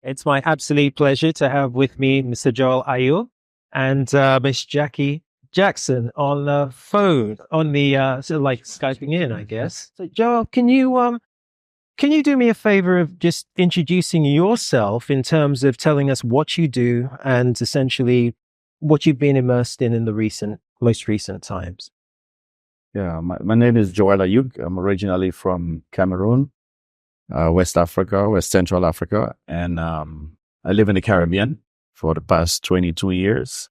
It's my absolute pleasure to have with me Mr. Joel Ayuk and Miss Jackie Jackson on the phone, on the sort of like Skyping in, I guess. So, Joel, can you do me a favor of just introducing yourself in terms of telling us what you do and essentially what you've been immersed in the most recent times? Yeah, my name is Joel Ayuk. I'm originally from Cameroon, West Africa, West Central Africa, and I live in the Caribbean for the past 22 years.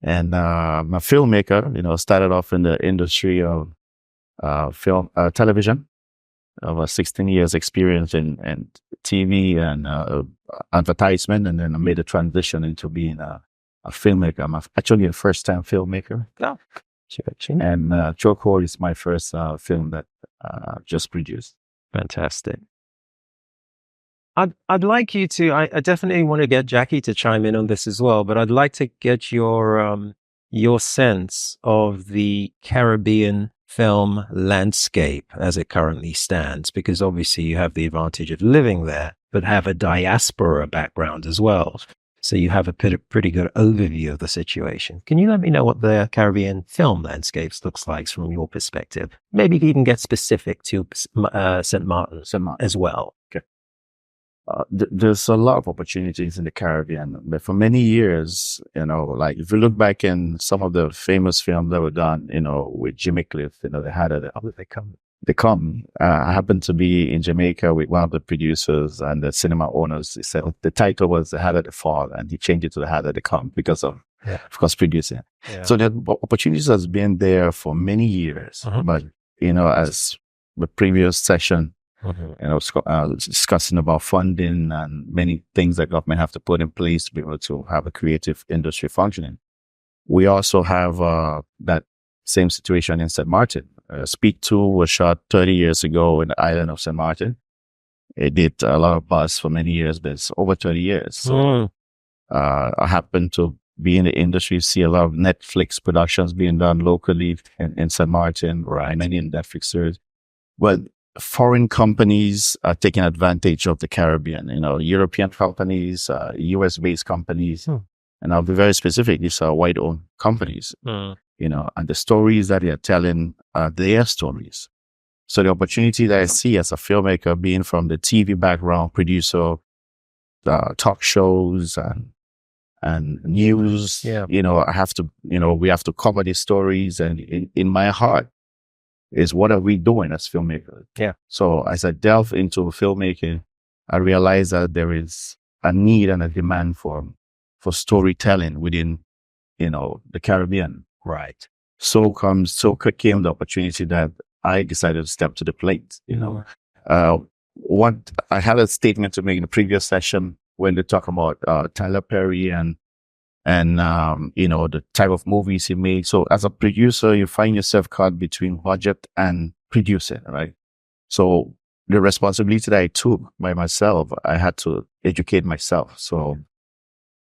And I'm a filmmaker, started off in the industry of television. Over 16 years experience in TV and advertisement, and then I made a transition into being a filmmaker. I'm actually a first-time filmmaker. Oh, and Chokehold is my first film that I've just produced. Fantastic. I'd like you to. I definitely want to get Jackie to chime in on this as well, but I'd like to get your sense of the Caribbean film landscape as it currently stands, because obviously you have the advantage of living there, but have a diaspora background as well. So you have a pretty good overview of the situation. Can you let me know what the Caribbean film landscapes looks like from your perspective? Maybe even get specific to St. Maarten as well. Okay. There's a lot of opportunities in the Caribbean, but for many years, like if you look back in some of the famous films that were done, with Jimmy Cliff, they had They come. I happened to be in Jamaica with one of the producers and the cinema owners. He said the title was The Hat of the Fall, and he changed it to The Hat of the Come because of course, producing. Yeah. So the opportunities has been there for many years, but as the previous session. Discussing about funding and many things that government have to put in place to be able to have a creative industry functioning. We also have that same situation in St. Maarten. Speak 2 was shot 30 years ago in the island of St. Maarten. It did a lot of buzz for many years, but it's over 30 years. So I happen to be in the industry, see a lot of Netflix productions being done locally in St. Maarten, right? Many Netflixers. But foreign companies are taking advantage of the Caribbean, European companies, US-based companies. And I'll be very specific. These are white-owned companies, and the stories that they're telling are their stories. So the opportunity that I see as a filmmaker, being from the TV background, producer, talk shows and news, I have to, we have to cover these stories. And in my heart, is what are we doing as filmmakers? Yeah. So as I delve into filmmaking, I realize that there is a need and a demand for storytelling within, the Caribbean. Right. So came the opportunity that I decided to step to the plate. What I had a statement to make in the previous session when they talk about Tyler Perry and the type of movies he made. So as a producer, you find yourself caught between budget and producing, right? So the responsibility that I took by myself, I had to educate myself. So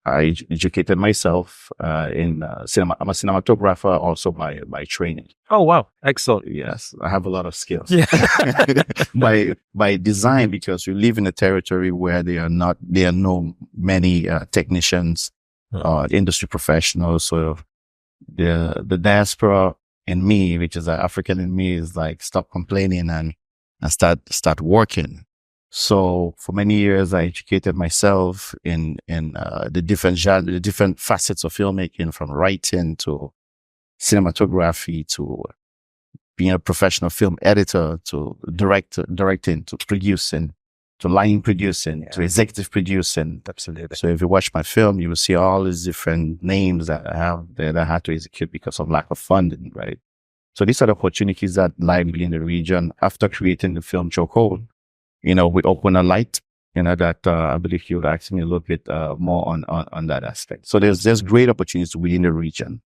I educated myself in cinema. I'm a cinematographer also by training. Oh, wow. Excellent. Yes, I have a lot of skills. Yeah. by design, because we live in a territory where there are no many technicians, industry professionals. So the diaspora in me, which is African in me, is like, stop complaining and start working. So for many years, I educated myself in the different genres, the different facets of filmmaking, from writing to cinematography to being a professional film editor to directing to producing to line producing to executive producing. Absolutely. So if you watch my film, you will see all these different names that I have that I had to execute because of lack of funding, right? So these are the opportunities that lie within the region. After creating the film Chokehold, we open a light, that I believe you would ask me a little bit more on that aspect. So there's great opportunities within the region.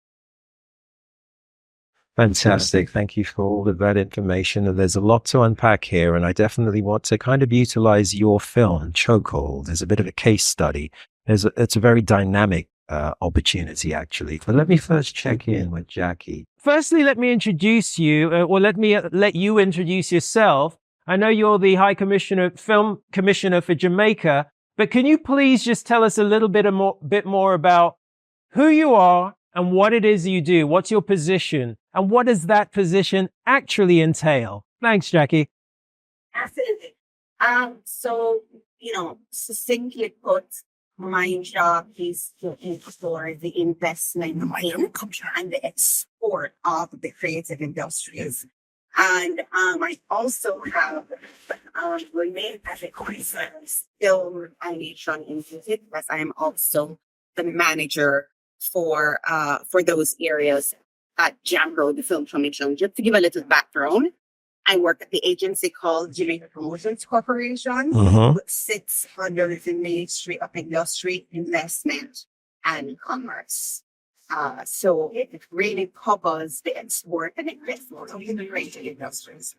Fantastic. Thank you for all of that information. And there's a lot to unpack here. And I definitely want to kind of utilize your film, Chokehold, as a bit of a case study. It's a very dynamic opportunity, actually. But let me first check in with Jackie. Firstly, let me introduce you, or let you introduce yourself. I know you're the Film Commissioner for Jamaica, But can you please just tell us a little bit more about who you are and what it is you do? What's your position? And what does that position actually entail? Thanks, Jackie. Absolutely. So, succinctly put, my job is to explore the investment in and the export of the creative industries. And I also have remained as a film animation institute, as I am also the manager for those areas at Jamro, the Film Commission. Just to give a little background, I work at the agency called Jamaica Promotions Corporation, which sits under the Ministry of Industry, Investment, and Commerce. So it really covers the export and investment of the creative industries.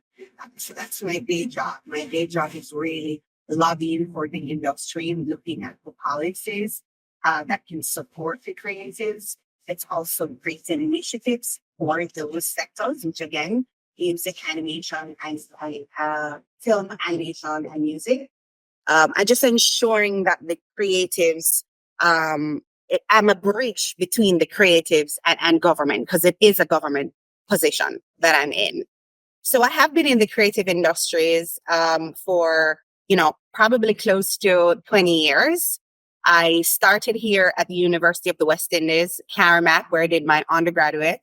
So that's my day job. My day job is really lobbying for the industry and looking at the policies that can support the creatives. It's also creating initiatives for those sectors, which again, music, animation, and film animation and music. And just ensuring that the creatives, I'm a bridge between the creatives and government, because it is a government position that I'm in. So I have been in the creative industries for, probably close to 20 years. I started here at the University of the West Indies, Carib, where I did my undergraduate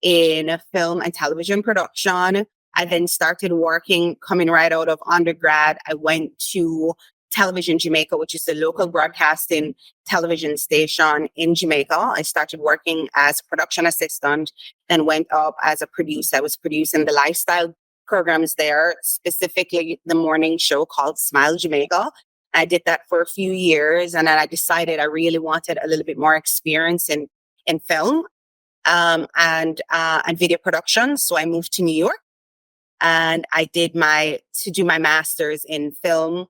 in film and television production. I then started working, coming right out of undergrad. I went to Television Jamaica, which is a local broadcasting television station in Jamaica. I started working as a production assistant, then went up as a producer. I was producing the lifestyle programs there, specifically the morning show called Smile Jamaica. I did that for a few years, and then I decided I really wanted a little bit more experience in film and video production. So I moved to New York, and I did to do my master's in film,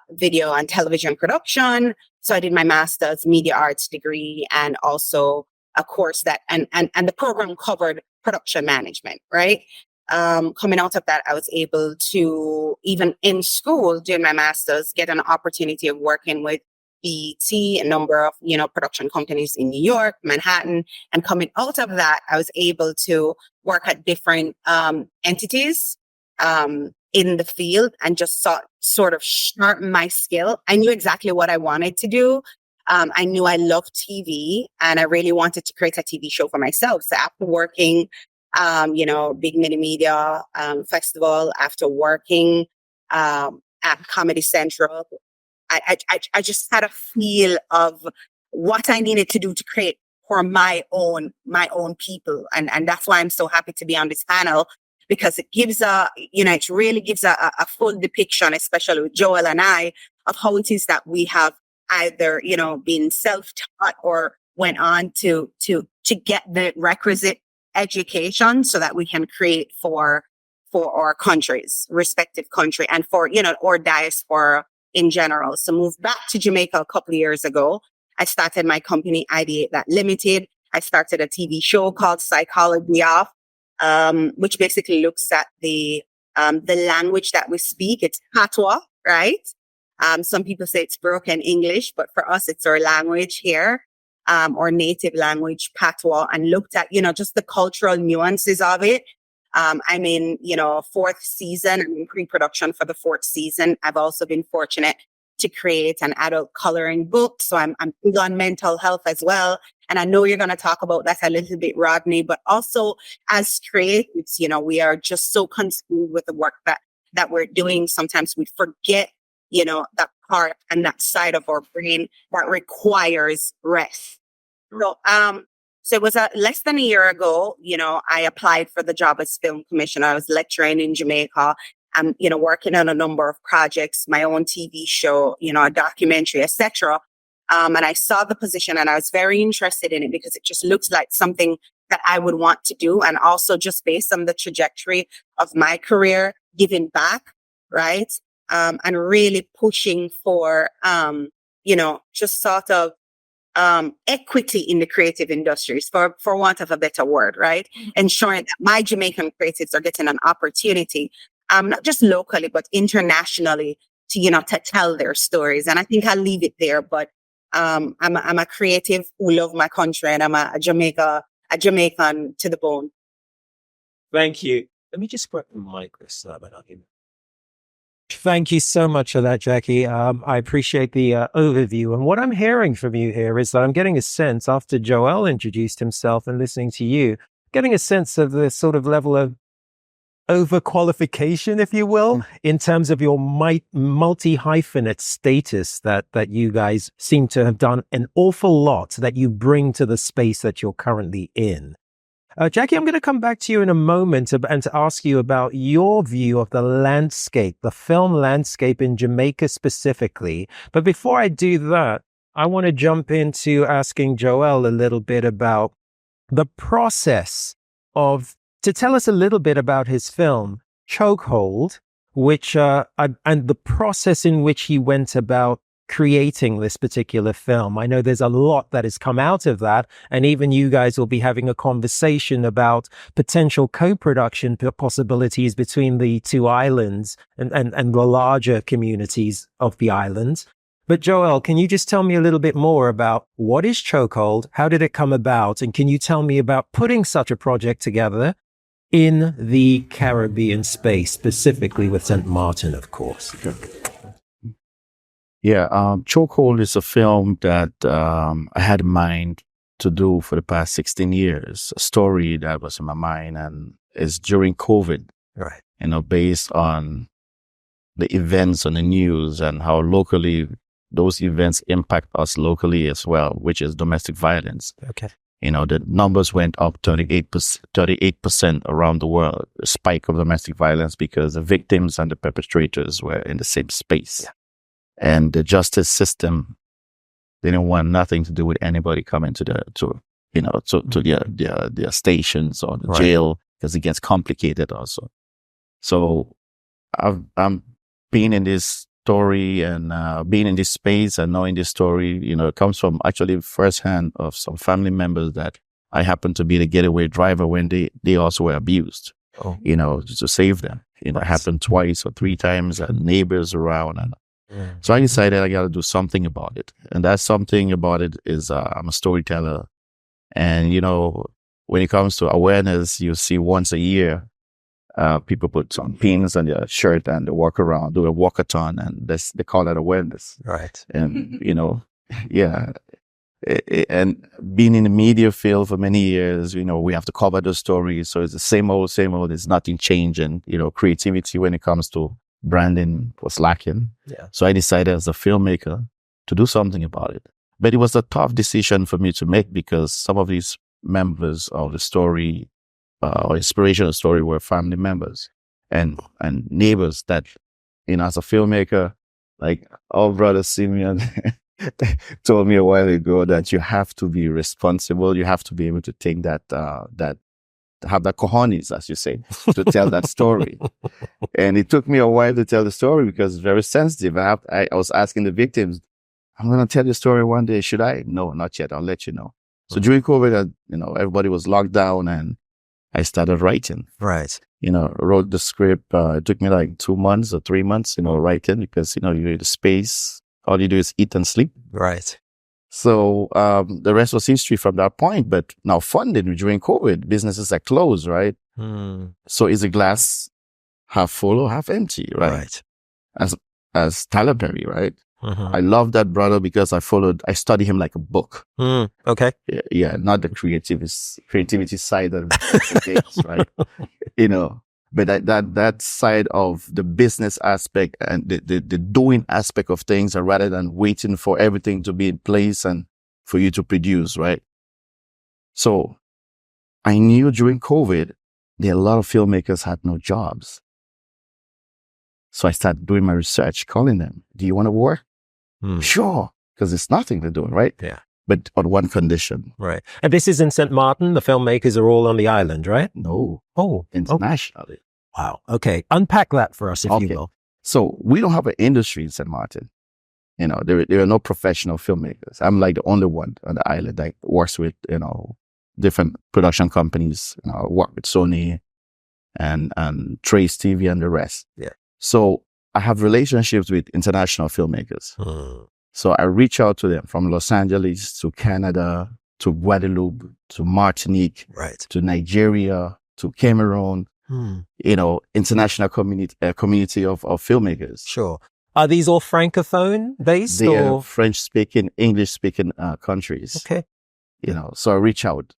video and television production. So I did my master's media arts degree, and also a course that and the program covered production management, right? Coming out of that, I was able to, even in school during my master's, get an opportunity of working with BET, a number of, production companies in New York, Manhattan. And coming out of that, I was able to work at different entities in the field, and just sort of sharpen my skill. I knew exactly what I wanted to do. I knew I loved TV, and I really wanted to create a TV show for myself. So after working, Big Mini Media Festival, after working at Comedy Central, I just had a feel of what I needed to do to create for my own people. And that's why I'm so happy to be on this panel, because it gives it really gives a full depiction, especially with Joel and I, of how it is that we have either, been self-taught or went on to get the requisite education so that we can create for our countries, respective country, and for, or diaspora in general. So moved back to Jamaica a couple of years ago. I started my company, Ideate That Limited. I started a TV show called Psychology Off, which basically looks at the language that we speak. It's patois, right? Some people say it's broken English, but for us, it's our language here, our native language, patois, and looked at, just the cultural nuances of it. I'm in, fourth season. I'm in pre-production for the fourth season. I've also been fortunate to create an adult coloring book. So I'm big on mental health as well. And I know you're going to talk about that a little bit, Rodney, but also as creatives, we are just so consumed with the work that we're doing. Sometimes we forget, that part and that side of our brain that requires rest. So it was less than a year ago, I applied for the job as film commissioner. I was lecturing in Jamaica. I'm, working on a number of projects, my own TV show, a documentary, etc. And I saw the position, and I was very interested in it because it just looks like something that I would want to do. And also just based on the trajectory of my career, giving back, right? And really pushing for, just sort of equity in the creative industries, for want of a better word, right? Ensuring that my Jamaican creatives are getting an opportunity, not just locally, but internationally, to tell their stories. And I think I'll leave it there. But I'm a creative who love my country, and I'm a Jamaican to the bone. Thank you. Let me just grab the mic this time. Thank you so much for that, Jackie. I appreciate the overview. And what I'm hearing from you here is that I'm getting a sense, after Joel introduced himself and listening to you, getting a sense of the sort of level of overqualification, if you will, in terms of your multi-hyphenate status that you guys seem to have done an awful lot that you bring to the space that you're currently in. Jackie, I'm going to come back to you in a moment and to ask you about your view of the landscape, the film landscape in Jamaica specifically. But before I do that, I want to jump into asking Joel a little bit about the process to tell us a little bit about his film, Chokehold, which, and the process in which he went about creating this particular film. I know there's a lot that has come out of that, and even you guys will be having a conversation about potential co-production possibilities between the two islands and the larger communities of the islands. But Joel, can you just tell me a little bit more about what is Chokehold? How did it come about? And can you tell me about putting such a project together in the Caribbean space, specifically with St. Maarten, of course? Yeah, Chokehold is a film that I had in mind to do for the past 16 years. A story that was in my mind, and it's during COVID, right? Based on the events on the news and how locally those events impact us locally as well, which is domestic violence. Okay. The numbers went up 38% around the world, a spike of domestic violence because the victims and the perpetrators were in the same space. Yeah. And the justice system didn't want nothing to do with anybody coming to their stations or the jail, because it gets complicated also. So I'm being in this story and being in this space and knowing this story, it comes from actually firsthand of some family members that I happened to be the getaway driver when they also were abused, to save them. It happened twice or three times, and neighbors around. And so I decided I got to do something about it. And that something about it is I'm a storyteller. And, when it comes to awareness, you see once a year, people put some pins on their shirt and they walk around, do a walkathon, and they call that awareness. Right. And, yeah. And being in the media field for many years, we have to cover those stories. So it's the same old. There's nothing changing. Creativity when it comes to branding was lacking. Yeah. So I decided as a filmmaker to do something about it. But it was a tough decision for me to make because some of these members of the story or inspirational story were family members and neighbors that, as a filmmaker, like our brother Simeon told me a while ago that you have to be responsible. You have to be able to take that have the cojones, as you say, to tell that story. And it took me a while to tell the story because it's very sensitive. I was asking the victims, I'm going to tell the story one day. Should I? No, not yet. I'll let you know. So during COVID, everybody was locked down and I started writing. Right. Wrote the script. It took me like 2 months or 3 months, writing because, you're in the space. All you do is eat and sleep. Right. So the rest was history from that point. But now funding during COVID, businesses are closed, right? So is the glass half full or half empty, right? As Tyler Perry, right? I love that brother because I study him like a book. Okay. Yeah, not the creativity side of things, right? But that side of the business aspect and the doing aspect of things, and rather than waiting for everything to be in place and for you to produce, right? So I knew during COVID, a lot of filmmakers had no jobs. So I started doing my research, calling them, do you want to work? Sure, because it's nothing to do, right? Yeah. But on one condition. Right. And this is in St. Maarten? The filmmakers are all on the island, right? No. Oh. Internationally. Wow. Okay. Unpack that for us, if you will. So we don't have an industry in St. Maarten. There are no professional filmmakers. I'm like the only one on the island that works with, different production companies. I work with Ciné and Trace TV and the rest. Yeah. So I have relationships with international filmmakers. So I reach out to them from Los Angeles to Canada, to Guadeloupe, to Martinique, Right. to Nigeria, to Cameroon, international community of filmmakers. Sure. Are these all Francophone based They are or? French speaking, English speaking countries. Okay. So I reach out,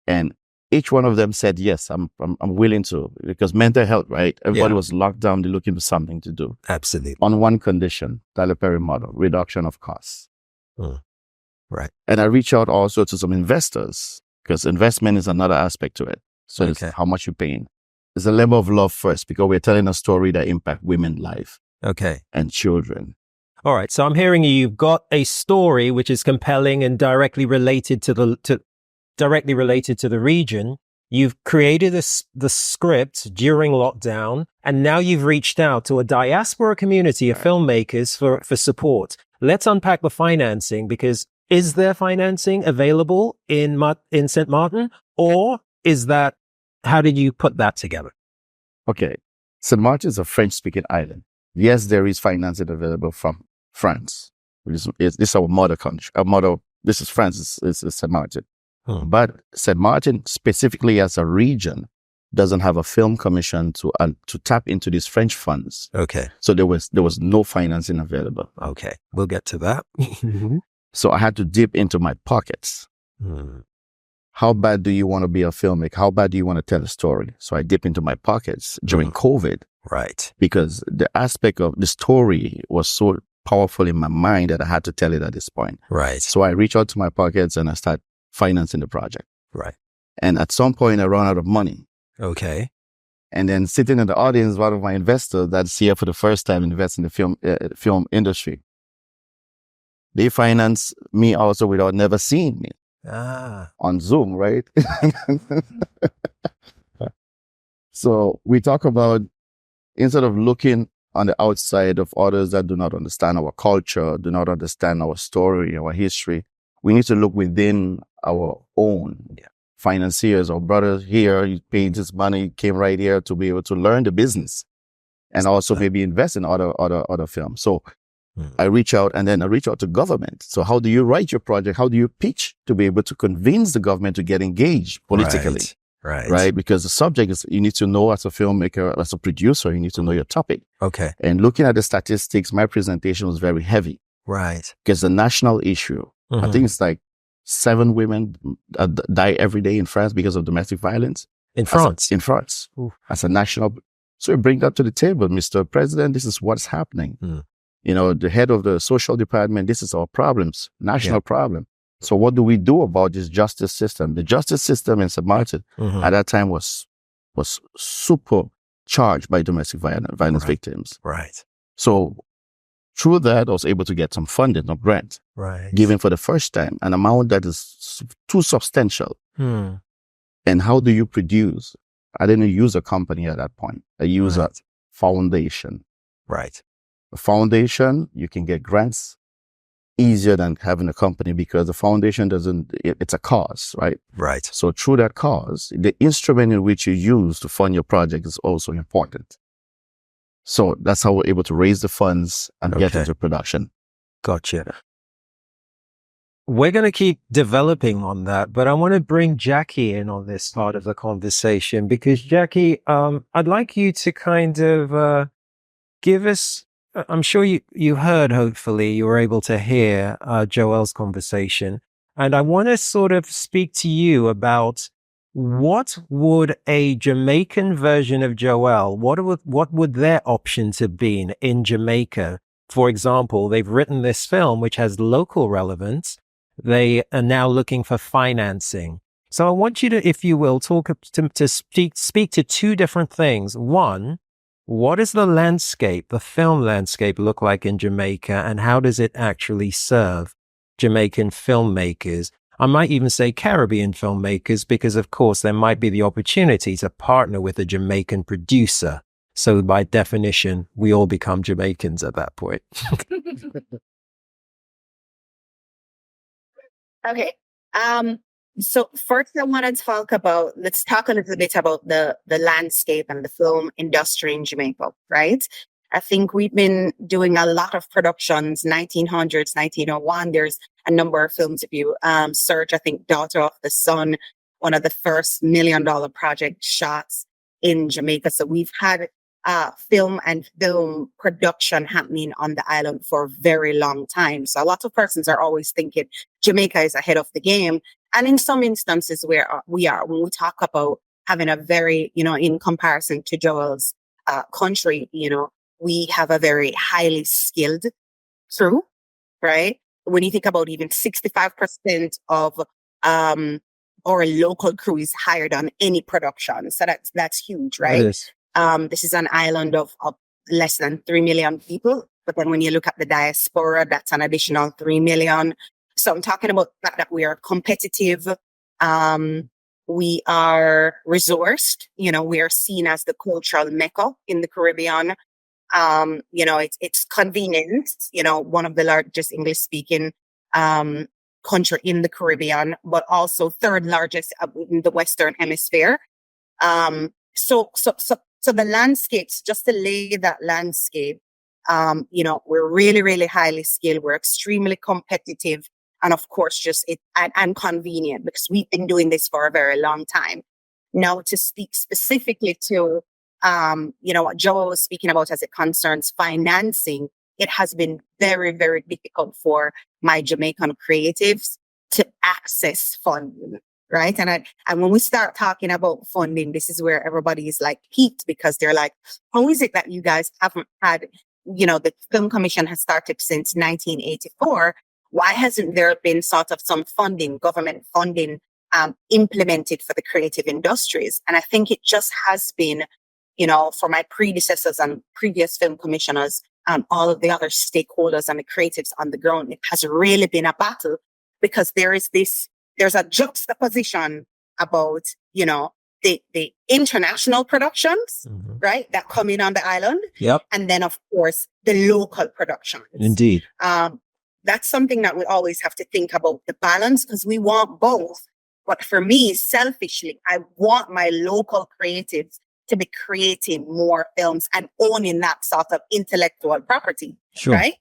and each one of them said, yes, I'm willing to, because mental health, right? Everybody was locked down. They're looking for something to do. Absolutely. On one condition, Tyler Perry model, reduction of costs. Right. And I reach out also to some investors, because investment is another aspect to it. So it's Okay. how much you're paying. It's a level of love first, because we're telling a story that impacts women's life Okay. and children. All right. So I'm hearing you've got a story which is compelling and directly related to the region. You've created the script during lockdown, and now you've reached out to a diaspora community of filmmakers for support. Let's unpack the financing, because is there financing available in St. Maarten, or is that, how did you put that together? Okay. St. Maarten is a French-speaking island. Yes, there is financing available from France. This is our mother country. This is France, it's St. Maarten. But St. Maarten, specifically as a region, doesn't have a film commission to tap into these French funds. Okay. So there was no financing available. Okay. We'll get to that. So I had to dip into my pockets. How bad do you want to be a filmmaker? How bad do you want to tell a story? So I dip into my pockets during COVID. Right. Because the aspect of the story was so powerful in my mind that I had to tell it at this point. Right. So I reach out to my pockets and I start financing the project. Right. And at some point I run out of money. Okay. And then sitting in the audience, one of my investors that's here for the first time investing in the film industry. They finance me also without never seeing me. On Zoom, right? So we talk about, instead of looking on the outside of others that do not understand our culture, do not understand our story, our history, we need to look within our own. Financiers or brothers here, you paid this money, came right here to be able to learn the business and also maybe invest in other films. So I reach out, and then I reach out to government. So how do you write your project? How do you pitch to be able to convince the government to get engaged politically? Right. Because the subject is, you need to know as a filmmaker, as a producer, you need to know your topic. Okay. And looking at the statistics, my presentation was very heavy. Right. Because the national issue, I think it's like 7 women die every day in France because of domestic violence. In France? In France. As a national. So we bring that to the table, Mr. President, this is what's happening. The head of the social department, this is our problems, national problem. So what do we do about this justice system? The justice system in St. Maarten at that time was super charged by domestic violence victims. Right. So through that, I was able to get some funding, some grant, given for the first time, an amount that is too substantial. And how do you produce? I didn't use a company at that point. I use a foundation. Right. A foundation, you can get grants easier than having a company, because the foundation it's a cause, right? Right. So through that cause, the instrument in which you use to fund your project is also important. So that's how we're able to raise the funds and get into production. Gotcha. We're going to keep developing on that, but I want to bring Jackie in on this part of the conversation, because Jackie, I'd like you to kind of give us, I'm sure you heard, hopefully you were able to hear Joel's conversation. And I want to sort of speak to you about, what would a Jamaican version of Joel, what would their options have been in Jamaica? For example, they've written this film which has local relevance. They are now looking for financing. So I want you to, if you will, speak to 2 different things. One, what does the film landscape look like in Jamaica, and how does it actually serve Jamaican filmmakers? I might even say Caribbean filmmakers, because of course there might be the opportunity to partner with a Jamaican producer. So by definition, we all become Jamaicans at that point. Okay. So first I want to let's talk a little bit about the landscape and the film industry in Jamaica, right? I think we've been doing a lot of productions, 1900s, 1901. There's a number of films. If you search, I think Daughter of the Sun, one of the first $1 million project shots in Jamaica. So we've had film and film production happening on the island for a very long time. So a lot of persons are always thinking Jamaica is ahead of the game. And in some instances where we are, when we talk about having a very, in comparison to Joel's country, we have a very highly skilled crew, right? When you think about even 65% of our local crew is hired on any production. So that's huge, right? It is. This is an island of less than 3 million people. But then when you look at the diaspora, that's an additional 3 million. So I'm talking about the fact that we are competitive. We are resourced. We are seen as the cultural mecca in the Caribbean. It's convenient, one of the largest English speaking country in the Caribbean, but also third largest in the Western Hemisphere. So the landscapes, just to lay that landscape, we're really, really highly skilled. We're extremely competitive. And of course, and convenient because we've been doing this for a very long time. Now, to speak specifically to, what Joel was speaking about as it concerns financing, it has been very, very difficult for my Jamaican creatives to access funding, right? And when we start talking about funding, this is where everybody is like peaked because they're like, how is it that you guys haven't had, the Film Commission has started since 1984. Why hasn't there been sort of some funding, government funding, implemented for the creative industries? And I think it just has been, for my predecessors and previous film commissioners, all of the other stakeholders and the creatives on the ground, it has really been a battle because there's a juxtaposition about, the international productions, right, that come in on the island. Yep. And then, of course, the local productions. Indeed. That's something that we always have to think about the balance because we want both. But for me, selfishly, I want my local creatives to be creating more films and owning that sort of intellectual property. Sure. Right?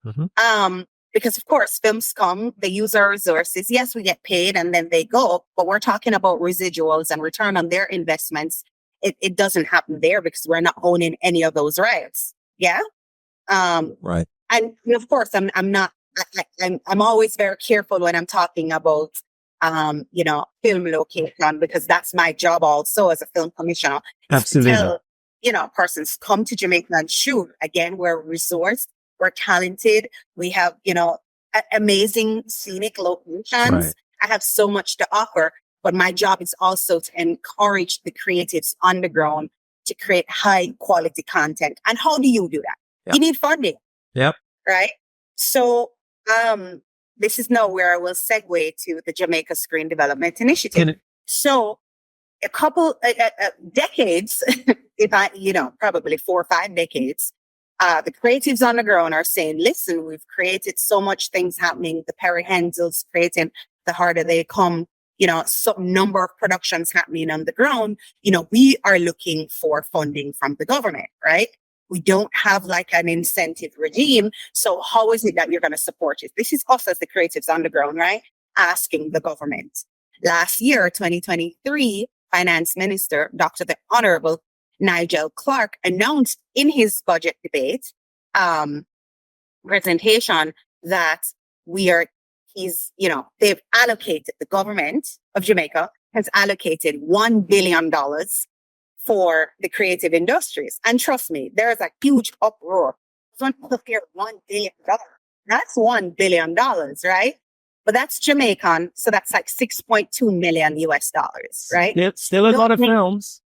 Mm-hmm. Because of course, films come, they use our resources. Yes, we get paid and then they go, but we're talking about residuals and return on their investments. It doesn't happen there because we're not owning any of those rights. Yeah. Right. And of course, I'm always very careful when I'm talking about, film location because that's my job also as a film commissioner. Absolutely. To tell, persons come to Jamaica and shoot. Again, we're resourced, we're talented, we have, amazing scenic locations. Right. I have so much to offer, but my job is also to encourage the creatives on the ground to create high quality content. And how do you do that? Yep. You need funding. Yep. Right. So, this is now where I will segue to the Jamaica Screen Development Initiative. So a couple decades, probably 4 or 5 decades, the creatives on the ground are saying, listen, we've created so much things happening. The Perry Henzels creating The Harder They Come, some number of productions happening on the ground. We are looking for funding from the government, right? We don't have like an incentive regime. So how is it that you're going to support it? This is us as the creatives on the ground, right? Asking the government. Last year, 2023, Finance Minister, Dr. the Honorable Nigel Clark announced in his budget debate presentation that they've allocated, the government of Jamaica has allocated $1 billion for the creative industries. And trust me, there is a huge uproar. Some people hear $1 billion. That's $1 billion, right? But that's Jamaican. So that's like 6.2 million US dollars, right? It's still a lot of films.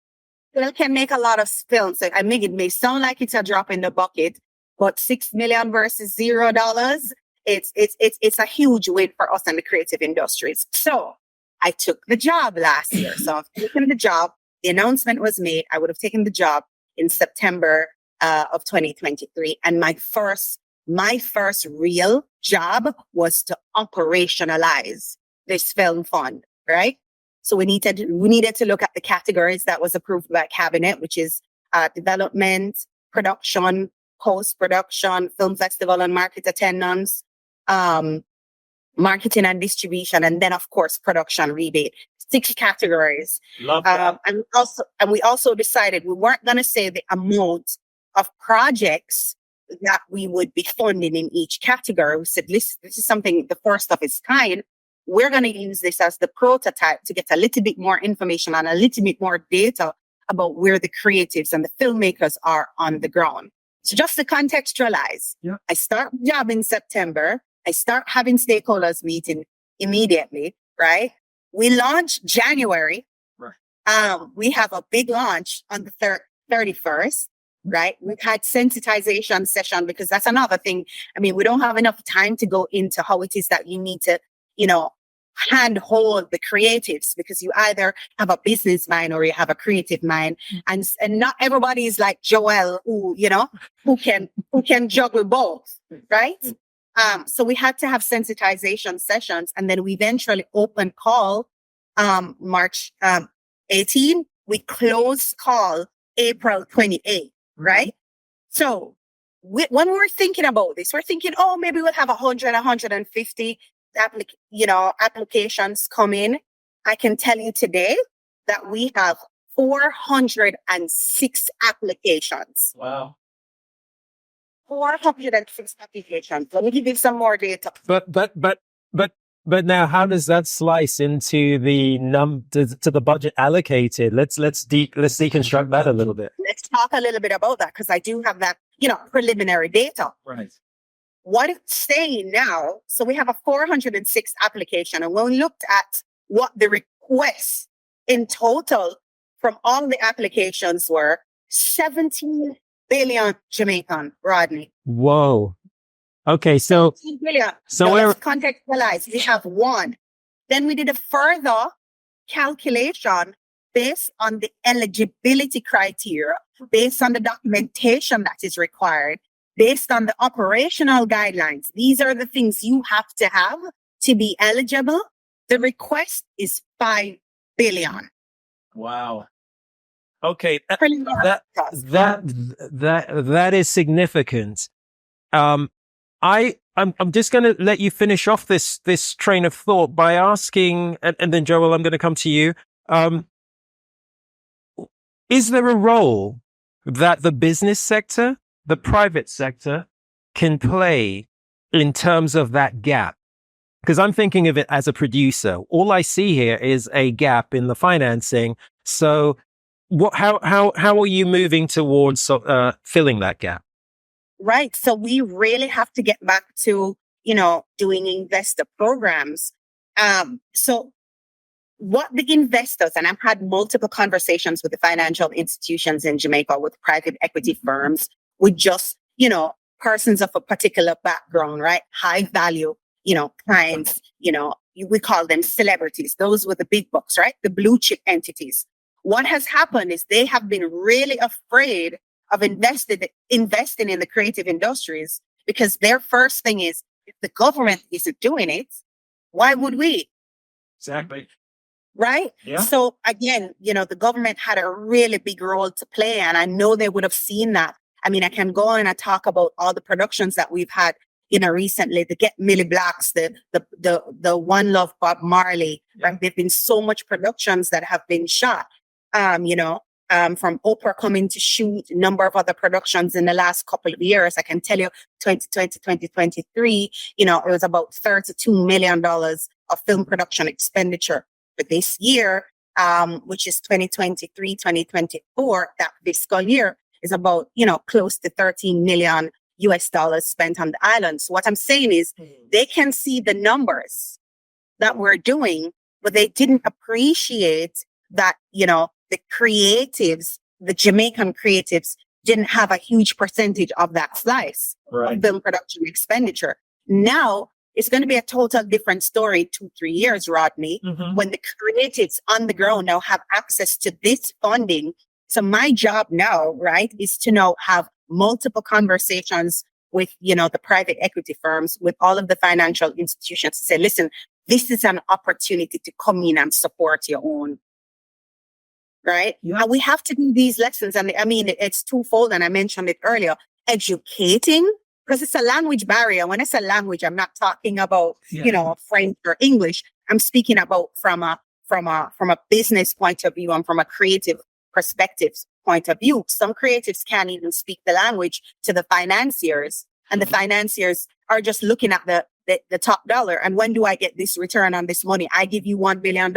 Still can make a lot of films. I mean, it may sound like it's a drop in the bucket, but 6 million versus $0, it's a huge win for us in the creative industries. So I took the job last year. So I've taken the job. The announcement was made. I would have taken the job in September of 2023. And my first real job was to operationalize this film fund, right? So we needed to look at the categories that was approved by cabinet, which is development, production, post-production, film festival and market attendance, marketing and distribution, and then of course production rebate. 6 categories. Love that. And we also decided we weren't going to say the amount of projects that we would be funding in each category. We said, this is something, the first of its kind. We're going to use this as the prototype to get a little bit more information and a little bit more data about where the creatives and the filmmakers are on the ground. So just to contextualize, I start the job in September. I start having stakeholders meeting immediately, right? We launch January. Right. We have a big launch on the 31st, right? We've had sensitization session because that's another thing. I mean, we don't have enough time to go into how it is that you need to, handhold the creatives, because you either have a business mind or you have a creative mind. And not everybody is like Joel, who can juggle both, right? So we had to have sensitization sessions, and then we eventually opened call March 18. We closed call April 28, right? So when we're thinking about this, we're thinking, maybe we'll have 100, 150 applications come in. I can tell you today that we have 406 applications. Wow. 406 applications. Let me give you some more data. But now, how does that slice into the to the budget allocated? Let's deconstruct that a little bit. Let's talk a little bit about that, because I do have that, preliminary data. Right. What it's saying now, so we have a 406 application, and when we looked at what the requests in total from all the applications were, 17 billion Jamaican, Rodney. Whoa. Okay, so billion. So let's contextualize. We have one. Then we did a further calculation based on the eligibility criteria, based on the documentation that is required, based on the operational guidelines. These are the things you have to be eligible. The request is 5 billion. Wow. Okay, that is significant. I'm just going to let you finish off this train of thought by asking, and then Joel, I'm going to come to you. Is there a role that the business sector, the private sector, can play in terms of that gap? Because I'm thinking of it as a producer. All I see here is a gap in the financing. So how are you moving towards filling that gap? Right. So we really have to get back to, doing investor programs. So what the investors, and I've had multiple conversations with the financial institutions in Jamaica, with private equity firms, with just, persons of a particular background, right? High value, clients, we call them celebrities. Those were the big bucks, right? The blue chip entities. What has happened is they have been really afraid of investing in the creative industries, because their first thing is, if the government isn't doing it, why would we? Exactly. Right? Yeah. So again, the government had a really big role to play, and I know they would have seen that. I mean, I can go on and talk about all the productions that we've had, recently, the Get Millie Blacks, the One Love Bob Marley. Yeah. Right? There've been so much productions that have been shot. From Oprah coming to shoot, a number of other productions in the last couple of years. I can tell you 2020, 2023, it was about $32 million of film production expenditure. But this year, which is 2023, 2024, that fiscal year is about, close to 13 million US dollars spent on the island. So what I'm saying is they can see the numbers that we're doing, but they didn't appreciate that, the creatives, the Jamaican creatives, didn't have a huge percentage of that slice of film production expenditure. Now, it's going to be a total different story 2-3 years, Rodney, when the creatives on the ground now have access to this funding. So my job now, right, is to now have multiple conversations with, the private equity firms, with all of the financial institutions to say, listen, this is an opportunity to come in and support your own. Right? Yeah. And we have to do these lessons. And I mean, it's twofold, and I mentioned it earlier. educating, because it's a language barrier. When I say language, I'm not talking about, French or English. I'm speaking about from a business point of view and from a creative perspective point of view. Some creatives can't even speak the language to the financiers, and the financiers are just looking at the top dollar. And when do I get this return on this money? I give you $1 billion.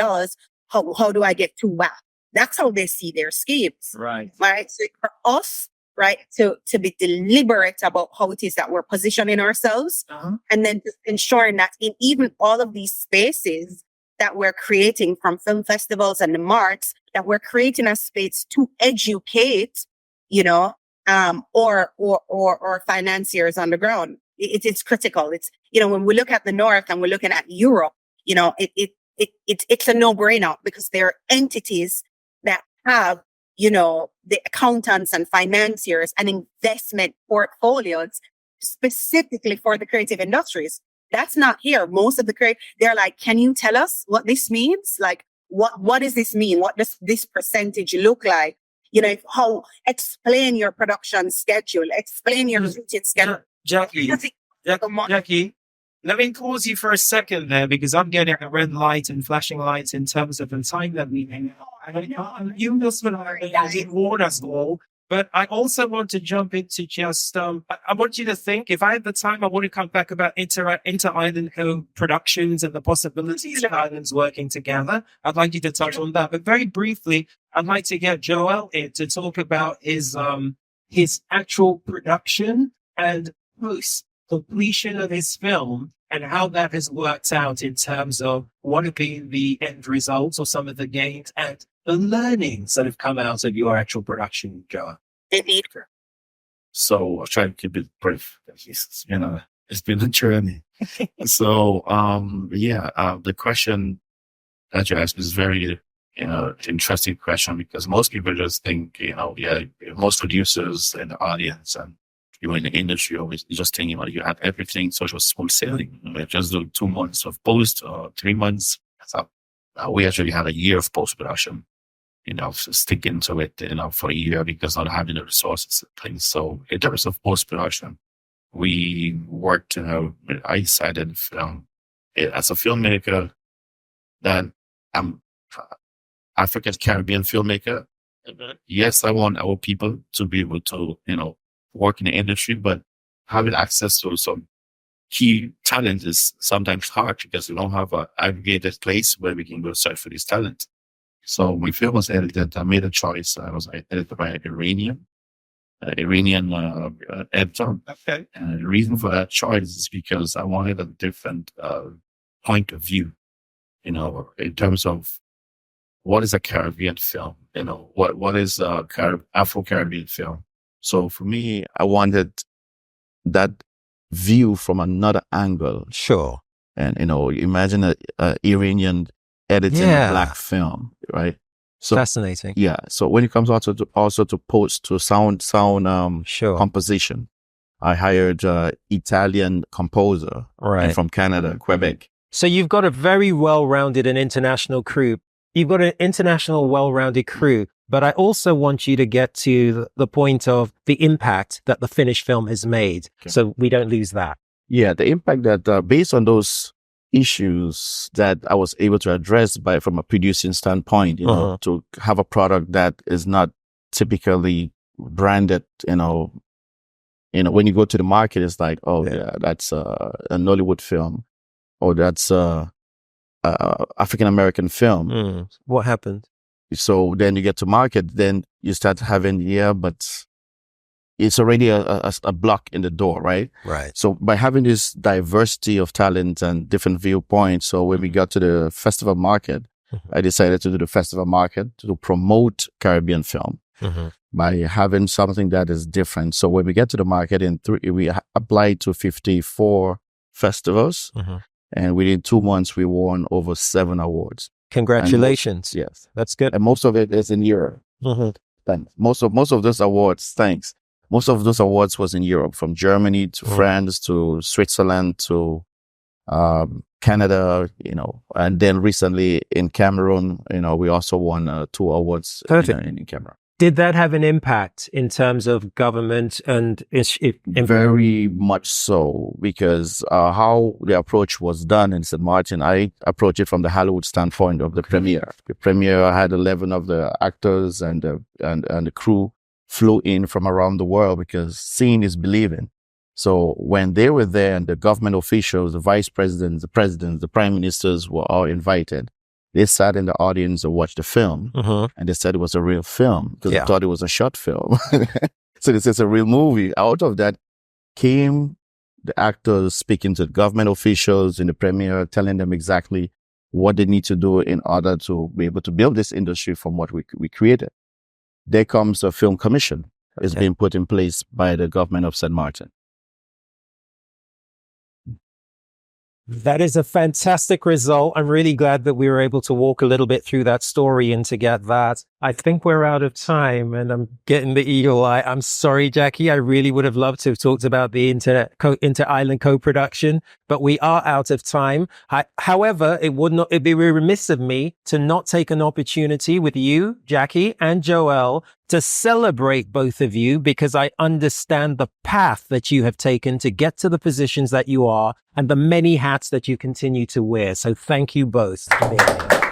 How do I get to wow? That's how they see their schemes. Right. Right. So for us, right, to be deliberate about how it is that we're positioning ourselves, and then just ensuring that in even all of these spaces that we're creating, from film festivals and the marts, that we're creating a space to educate, or financiers on the ground. It's critical. It's, when we look at the North and we're looking at Europe, it's a no-brainer, because there are entities that have, the accountants and financiers and investment portfolios specifically for the creative industries. That's not here. Most of they're like, can you tell us what this means? Like, what does this mean? What does this percentage look like? Explain your production schedule, explain your shooting schedule. Jackie, let me pause you for a second there, because I'm getting a red light and flashing lights in terms of the time that we have. You must warn us all. But I also want to jump into just, I want you to think, if I have the time, I want to come back about inter-island co-productions and the possibilities of islands working together. I'd like you to touch on that. But very briefly, I'd like to get Joel in to talk about his actual production and post-completion of his film, and how that has worked out in terms of what have been the end results or some of the gains and the learnings that have come out of your actual production, Joel. Indeed. So I'll try to keep it brief. It's been a journey. So, the question that you asked is very, interesting question, because most people just think, most producers in the audience and you in the industry always just thinking about, you have everything, so it was smooth sailing. Just do 2 months of post or 3 months. So we actually had a year of post-production, sticking to it, for a year, because not having the resources and things. So in terms of post-production, we worked, I decided, as a filmmaker, that I'm African Caribbean filmmaker. Yes, I want our people to be able to, work in the industry, but having access to some key talent is sometimes hard, because we don't have an aggregated place where we can go search for these talents. So my film was edited. I made a choice. I was edited by an Iranian editor. Okay. And the reason for that choice is because I wanted a different point of view, in terms of what is a Caribbean film, what is a Afro-Caribbean film. So for me, I wanted that view from another angle. Sure. And, imagine a Iranian editing a black film, right? So fascinating. Yeah. So when it comes also to post to sound sure. composition, I hired an Italian composer from Canada, Quebec. So you've got a very well-rounded and international crew. You've got an international, well-rounded crew. But I also want you to get to the point of the impact that the finished film has made. Okay. So we don't lose that. Yeah, the impact that based on those issues that I was able to address from a producing standpoint, to have a product that is not typically branded, when you go to the market, it's like, that's a Nollywood film, or that's a African-American film. What happened? So then you get to market, then you start having, but it's already a block in the door, right? Right. So by having this diversity of talent and different viewpoints, so when we got to the festival market, I decided to do the festival market to promote Caribbean film by having something that is different. So when we get to the market, we applied to 54 festivals, and within 2 months, we won over 7 awards. Congratulations. Yes. That's good. And most of it is in Europe. Thanks. Most of those awards, most of those awards was in Europe, from Germany to France to Switzerland to Canada, and then recently in Cameroon, we also won 2 awards in Cameroon. Did that have an impact in terms of government and Very much so, because how the approach was done in St. Maarten, I approached it from the Hollywood standpoint of the premiere. The premiere had 11 of the actors and the crew flew in from around the world, because seeing is believing. So when they were there and the government officials, the vice presidents, the presidents, the prime ministers were all invited, they sat in the audience and watched the film, and they said it was a real film, because they thought it was a short film. So this is a real movie. Out of that came the actors speaking to the government officials in the premiere, telling them exactly what they need to do in order to be able to build this industry from what we created. There comes a film commission. It's being put in place by the government of St. Maarten. That is a fantastic result. I'm really glad that we were able to walk a little bit through that story and to get that. I think we're out of time, and I'm getting the eagle eye. I'm sorry, Jackie. I really would have loved to have talked about the inter-island co-production, but we are out of time. However, it'd be remiss of me to not take an opportunity with you, Jackie, and Joel to celebrate both of you, because I understand the path that you have taken to get to the positions that you are and the many hats that you continue to wear. So thank you both for being here.